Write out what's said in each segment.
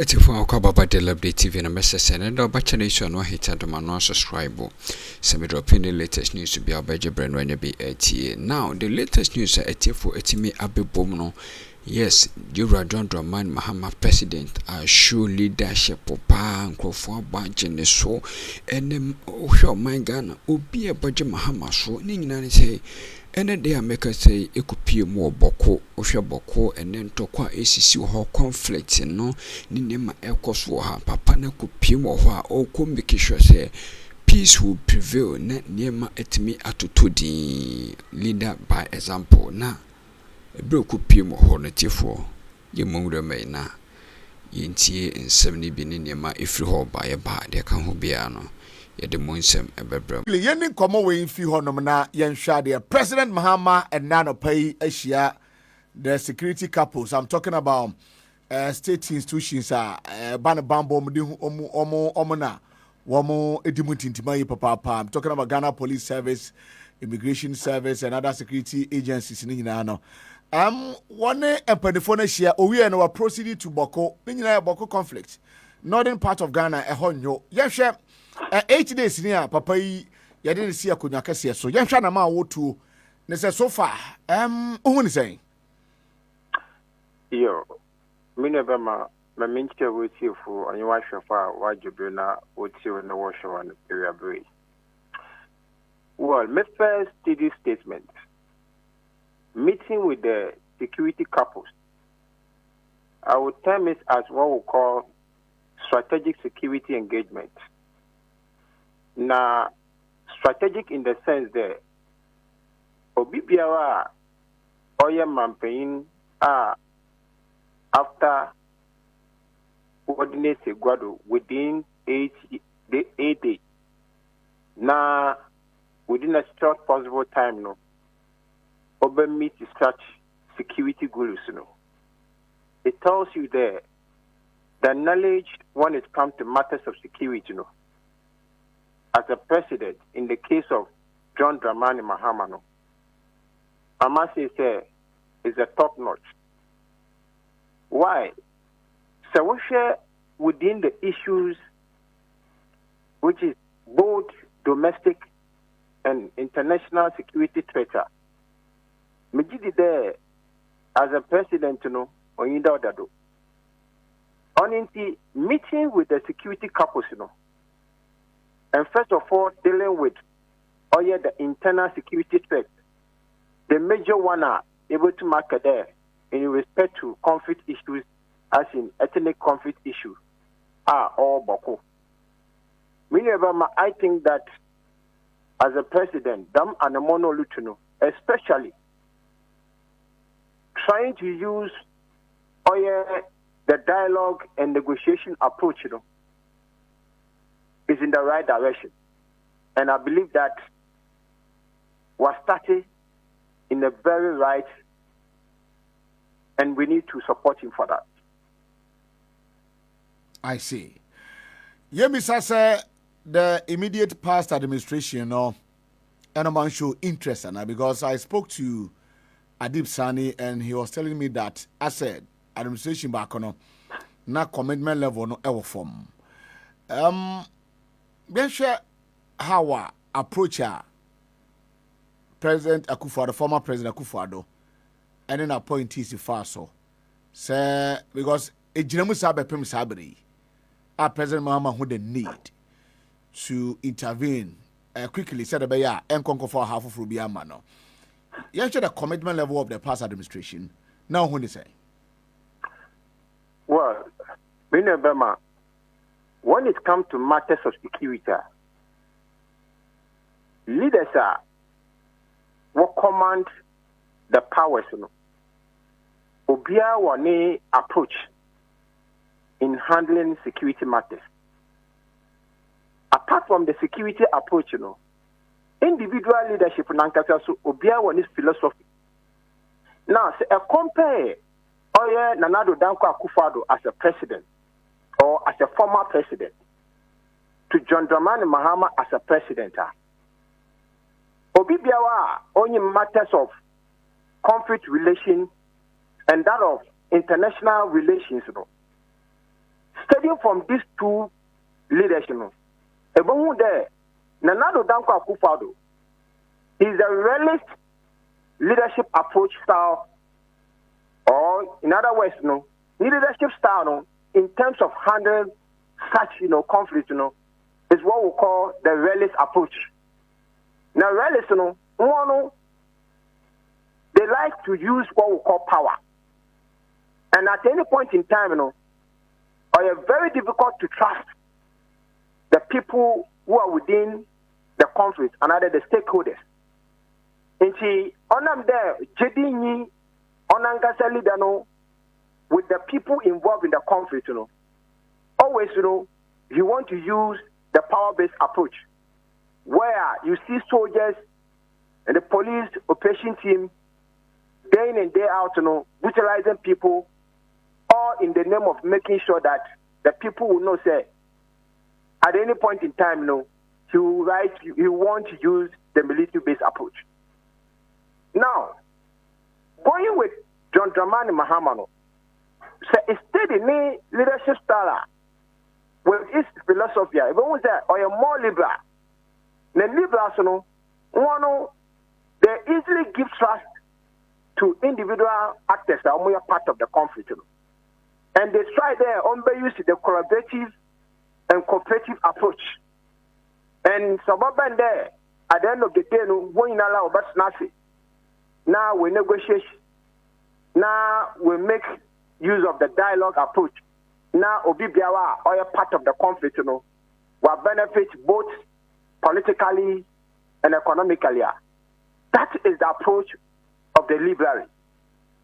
It's a phone call about the Likee TV and message and no bachelation no hit at my non subscribe. Some dropping the latest news to be our budget brand when you be 80. Now, the latest news at for 80 me Abe Bomno. Yes, Jura John Draman Mahama president show leadership papa and for bunch in the show and them show my gun be a budget Mahama so Nina say and they are make us say it could be more Bawku Bawku and then talk what ACC how Cönflịct no Nima Elcos for her papa na could be more or come make sure say peace will prevail net near my etimi atutudi leader by example na Bawku pimo hornetifo ye mungre me na yentie nsem bi ne nema efri ho ba ye ba de ka ho bia no ye de monsem ebebram ye ni komo we fi ho nom na ye nhwa de President Mahama and Nano pay ashia the security couples. I'm talking about state institutions ban bambo mudi omo na womo edimutintima ye papa. I'm talking about Ghana Police Service, Immigration Service and other security agencies ni nyina no. One empanifone share we are proceeding to Bawku. Nina Bawku Cönflịct. Northern part of Ghana ehonyo. Yehwe 8 days near papa yi ye didn't see akunya kese so. Yehwe na ma wotu. Ne say so far who ni say? Yo. Me never ma minche woti fu onye wa hwefa wa jobe na woti na wo hwe na area break. Well, my first steady statement. Meeting with the security couples, I would term it as what we call strategic security engagement. Now, strategic in the sense that Obibiawa Oya Mampain after coordinate Guado within 8 days. Now, within a short possible time, no. Over meet such security goals, It tells you there the knowledge when it comes to matters of security, As a president, in the case of John Dramani Mahama, I must say is a top notch. Why? So we share within the issues which is both domestic and international security threats. Me did there as a president, on Inda Dado. On the meeting with the security couples, and first of all, dealing with the internal security threat. The major one are able to mark there in respect to conflict issues, as in ethnic conflict issues, are all Bawku. I think that as a president, them and the monolutuno, especially trying to use the dialogue and negotiation approach, is in the right direction. And I believe that was started in a very right, and we need to support him for that. I see. Yemisa say the immediate past administration, and I'm show interest in that because I spoke to Adib Sani and he was telling me that I said administration back on na commitment level no ever form. Ben share how approach President Akufo-Addo, former President Akufo-Addo, and then appointees far so. Say because a general sabe pem sabri, President Mahama who the need to intervene quickly said about and conquer for half of Rubia Mano. You actually the commitment level of the past administration. Now, who say? Well, when it comes to matters of security, leaders are what command the powers. Obia one approach in handling security matters. Apart from the security approach, individual leadership nankasa so obia one is philosophy. Now, say compare Nanado Danko Akufo-Addo as a president or as a former president to John Dramani Mahama as a president. Obibiawa only matters of conflict relations and that of international relations. studying from these two leaders, you know, Ebonwu there, Nanado Dankwa Akufo-Addo is a realist leadership approach style, or in other words, you know, leadership style, you know, in terms of handling such, you know, conflict, you know, is what we call the realist approach. Now, realists, you know, they like to use what we call power. And at any point in time, you know, it's very difficult to trust the people who are within the conflict and other the stakeholders. And she, on them there, JD Onangasa leader, no, with the people involved in the conflict, you know, always, you know, you want to use the power-based approach, where you see soldiers and the police operation team day in and day out, you know, brutalizing people, all in the name of making sure that the people will know, say, at any point in time, you know, you want to use the military-based approach. Now, going with John Dramani Mahama, no, so it's still the leadership style with his philosophy. Even with that, or more liberal. The liberals, you know, they easily give trust to individual actors that are part of the conflict. You know. And they try there on use the collaborative and cooperative approach. And suburban there, at the end of the day, when you allow but nothing. Now we negotiate. Now we make use of the dialogue approach. Now Obibiawa or a part of the conflict, you know, will benefit both politically and economically. That is the approach of the liberal.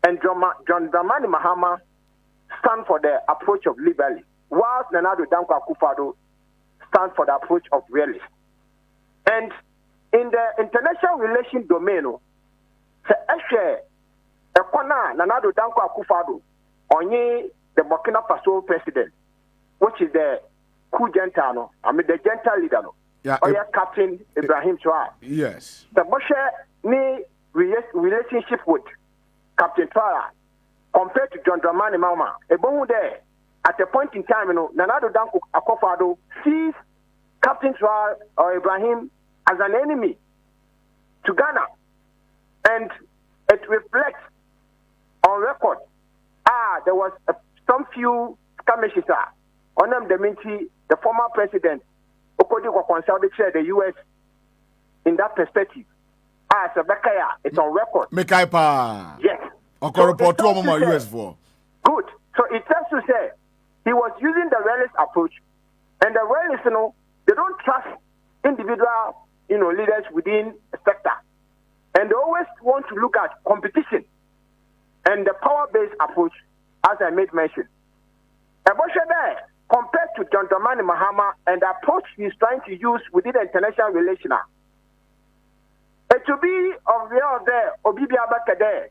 And John Dramani Mahama stand for the approach of liberal, whilst Nanado Dankwa Akufo-Addo stand for the approach of realist. And in the international relation domain, Nanado Dankwa Akufo-Addo onye the Burkina Faso president, which is the coup gentile, the gentile leader, yeah, Captain Ibrahim Traoré. Yes. The Boshe ni relationship with Captain Traoré compared to John Dramani Mahama. Ebonwu there, at a point in time, you know, Nanado Dankwa Akufo-Addo sees Captain Traoré or Ibrahim as an enemy to Ghana, and it reflects on record. There was some few skirmishes on them. The former president, Okodi Kwankwansawde, chaired the U.S. in that perspective. Sabekaya, it's on record. Mekaipa. Yes. So report to US for. Good. So it tends to say he was using the realist approach, and the realists, you know, they don't trust individual, you know, leaders within a sector, and they always want to look at competition and the power-based approach. As I made mention, Eboshe compared to John Dramani Mahama and the approach he's trying to use within the international relation, it will be of real there, Obibia Bakade,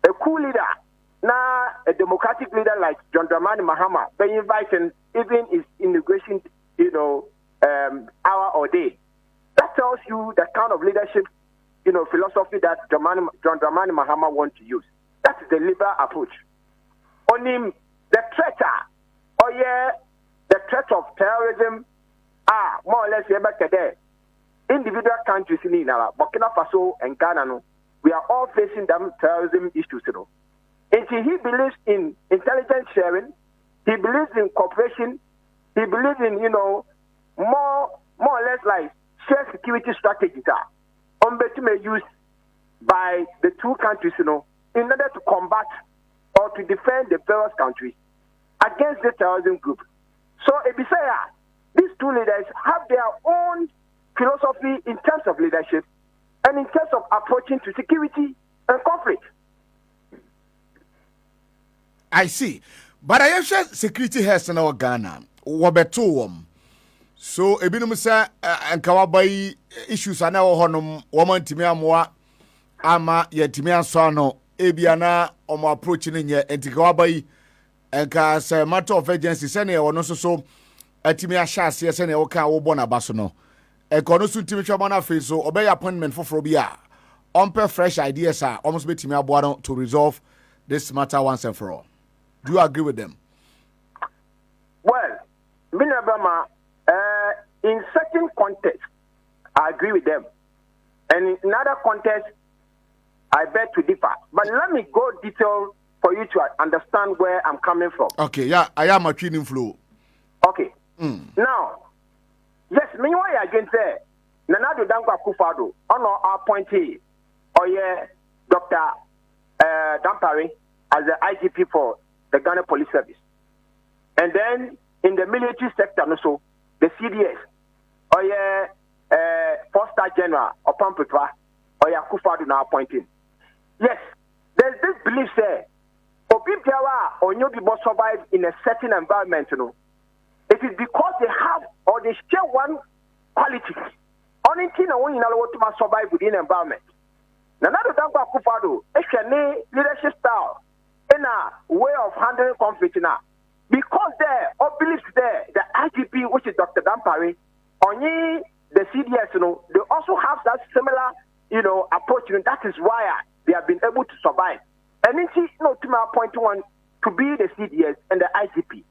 a cool leader, now a democratic leader like John Dramani Mahama, being invited even his immigration, you know, hour or day. That tells you the kind of leadership, you know, philosophy that John Dramani Mahama wants to use. That is the liberal approach. On him, the threat, the threat of terrorism, more or less, individual countries in Burkina Faso and Ghana, we are all facing them terrorism issues. You know. And he believes in intelligence sharing, he believes in cooperation, he believes in, you know, more or less like shared security strategies used by the two countries, you know, in order to combat or to defend the various countries against the terrorism group. So, Ebisaya, these two leaders have their own philosophy in terms of leadership and in terms of approaching to security and conflict. I see. But I have shared security has in our Ghana. Wabetuum. So, Ebinum say, and Kawabai issues are now honum, woman Timiamwa, Ama, Yetimian Sano, Ebiana, or approaching in your Antikawabai, and as a matter of agency, Sene or no so, a Timia Shas, yes, and Oka Obona Basono. A Konosu Timichamana face, so obey appointment for Frobia. Umper fresh ideas are almost be Timia Buano to resolve this matter once and for all. Do you agree with them? Binabama, in certain contexts, I agree with them. And in other contexts, I beg to differ. But let me go detail for you to understand where I'm coming from. Okay, yeah, I am a training flow. Okay. Now, yes, me why again say Nanado Dankwa Kufado, on our appointee, or yeah, Dr. Dampare as the IGP for the Ghana Police Service. And then in the military sector also, the CDS, or yeah, 4-star general, or Pampepa, or yeah, Kufado now appointing. Yes, there's this belief there. Obibiawa or Nyobibo survive in a certain environment, you know. It is because they have or they share one quality. Only thing I want to survive within the environment. Nanado Dankwa Kufado, leadership style in a way of handling conflict now. Because there, or beliefs there, the IGP, which is Dr. Dampare, only the CDS, you know, they also have that similar, you know, approach. And that is why they have been able to survive. And it's to my point one to be the CDS and the IGP.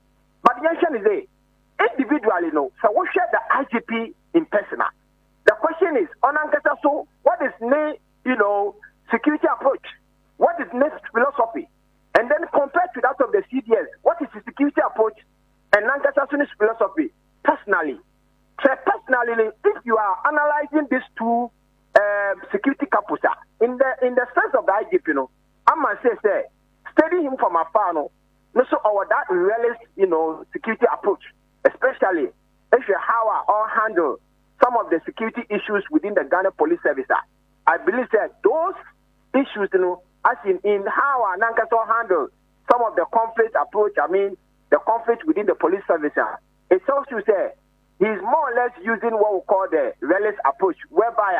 But the answer is individually, no. So we share the IGP in person. The question is, on so what is you know, security approach? What is next philosophy? And then compared to that of the CDS, what is the security approach and Nankata's philosophy? Personally, if you are analyzing these two security couples, in the sense of the IGP, you know, I must say, study him from afar, no so our that realist, you know, security approach, especially if you how or handle some of the security issues within the Ghana Police Service. I believe that those issues, you know, as in how Nankaso handle some of the conflict approach, I mean, the conflict within the police service, it's also say he's more or less using what we call the realist approach, whereby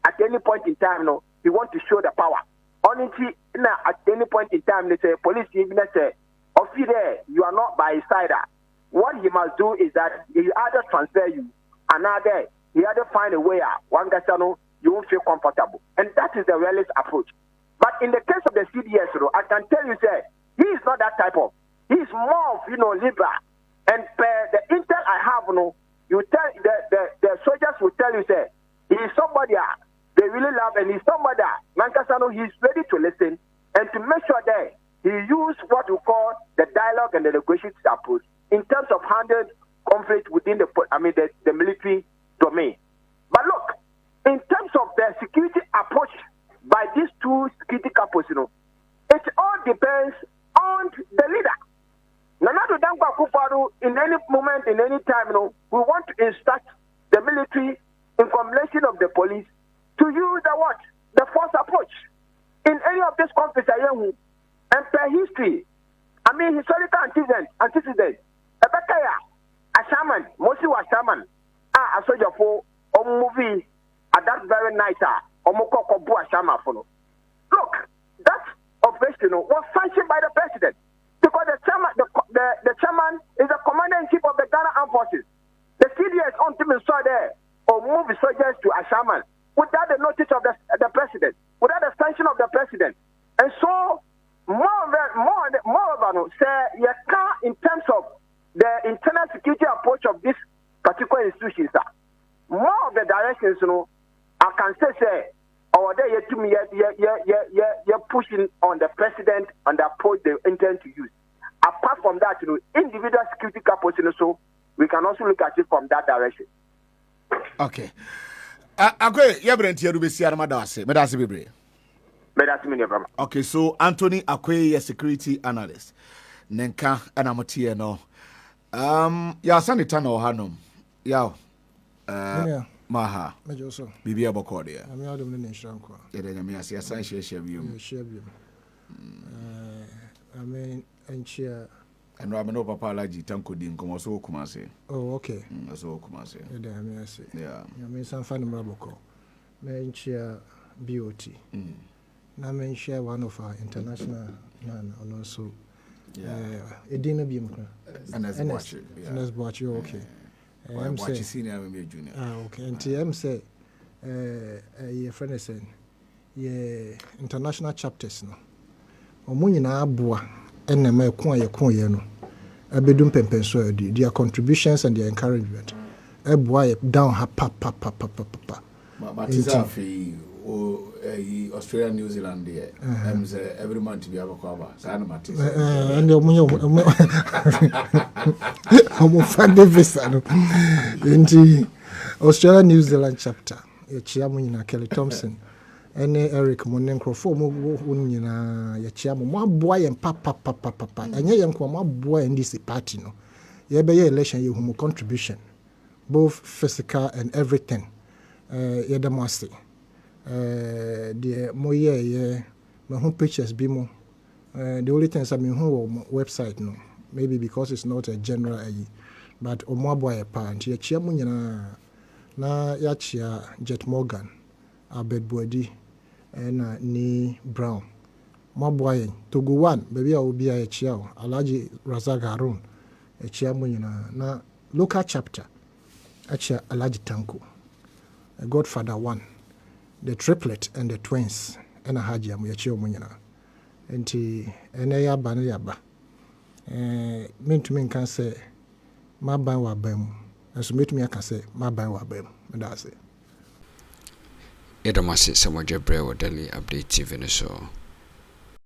at any point in time, you know, he wants to show the power. Only at any point in time, they say, police, even say, of you there, you are not by his side. What he must do is that he either transfer you, another, he either find a way out. One guy, you won't feel comfortable. And that is the realist approach. But in the case of the CDS, you know, I can tell you, sir, he is not that type of. He is more of, you know, liberal. And the intel I have, you know, you tell the soldiers will tell you, sir, he is somebody they really love, and he's somebody Nankasano, he's ready to listen and to make sure that he use what we call the dialogue and the negotiation approach in terms of handling conflict within the military domain. But look, in terms of the security approach by these two security couples, you know, it all depends on the leader. Nanado Dankwa Kufado, in any moment, in any time, you know, we want to instruct the military in combination of the police to use the force approach in any of these conflicts. And per history, I mean, historical antecedents, Ebekaya, Ashaman, Mosi was Shaman, a soldier for a movie at that very night, Omoko Kobu Ashama. Look, that operation was sanctioned by the president because the chairman is the commander-in-chief of the Ghana Armed Forces. The CDS on team saw there or move the soldiers to Ashaman without the notice of the president, without the sanction of the president. And so, moreover, say, in terms of the internal security approach of this particular institution, more of the directions, you know, I can say, or they to me, you're pushing on the president on the approach they intend to use. Apart from that, you know, individual security capacity, you know, so we can also look at it from that direction. Okay. Okay, so Anthony Akwe, security analyst. Nenka anamotie no. Ya sanita no hanom. Ya Maha. Mejoso. Bibi abokode ya. Ami adom ne nshranko. Yede nyame ase asan hye biom. Hye biom. Amen enchia. Eno ameno papa alaji tanko di nkomo so kumase. Oh, okay. So kumase. Yede ami ase. Yeah. Nyame sanfa ne maboko. Me enchia BOT. Na me enchia one of our international man and also edina biom kra. NS Bawku, okay. I'm saying senior me junior. Okay. And I'm say your friend say international chapters no. Omo nyina aboa enne ma ekon ye no. abedum pempenso their contributions and their encouragement boy down ha pa Australia, New Zealand, every month to be able to cover. And I'm offended visa into Australia, New Zealand chapter. A chairman, Kelly Thompson, and Eric Monencro, ya chairman, one boy and papa, and young boy in this party. No, ye be election, you whom contribution, both physical and everything. Yeda mercy. The more my home pictures be more. The only things I mean home website no. Maybe because it's not a general but omo boy a parent. Ye chia mu na ya chia Jet Morgan, Abed Boadi, and ni Brown. Mo boy Togo one, baby I will be a chia Alaji Razak Harun, a chia mu na local chapter. Achia Alaji Tanko, a Godfather one. The triplet and the twins and a hajia muyachi munyana. Enti ya ba na yaba. Me to me can say ma ban wa bam. And so me to me can say ma ban wa bam. And that's it. Edomasi Samoja Brew Daily Update TV so.